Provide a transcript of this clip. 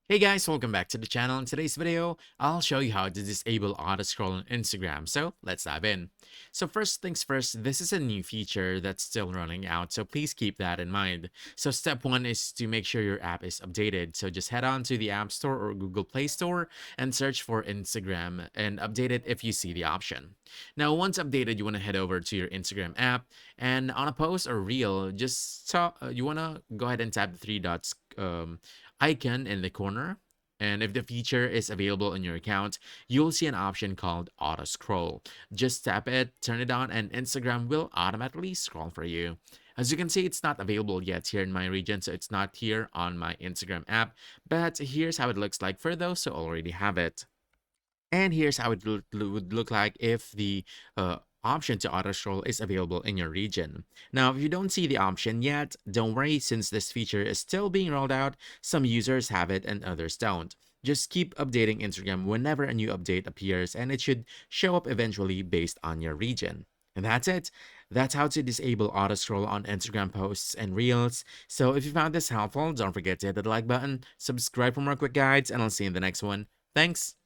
Hey guys, welcome back to the channel. In today's video, I'll show you how to disable auto scroll on Instagram. So let's dive in. So first things first, this is a new feature that's still running out. So please keep that in mind. So step one is to make sure your app is updated. So just head on to the App Store or Google Play Store and search for Instagram and update it if you see the option. Now, once updated, you want to head over to your Instagram app and on a post or reel, you want to go ahead and tap the three dots icon in the corner. And if the feature is available in your account, you'll see an option called Auto Scroll. Just tap it, turn it on, and Instagram will automatically scroll for you. As you can see, it's not available yet here in my region, so it's not here on my Instagram app. But here's how it looks like for those who already have it. And here's how it would look like if the option to auto scroll is available in your region. Now, if you don't see the option yet, don't worry, since this feature is still being rolled out, some users have it and others don't. Just keep updating Instagram whenever a new update appears, and it should show up eventually based on your region. And that's it. That's how to disable auto scroll on Instagram posts and reels. So if you found this helpful, don't forget to hit the like button, subscribe for more quick guides, and I'll see you in the next one. Thanks.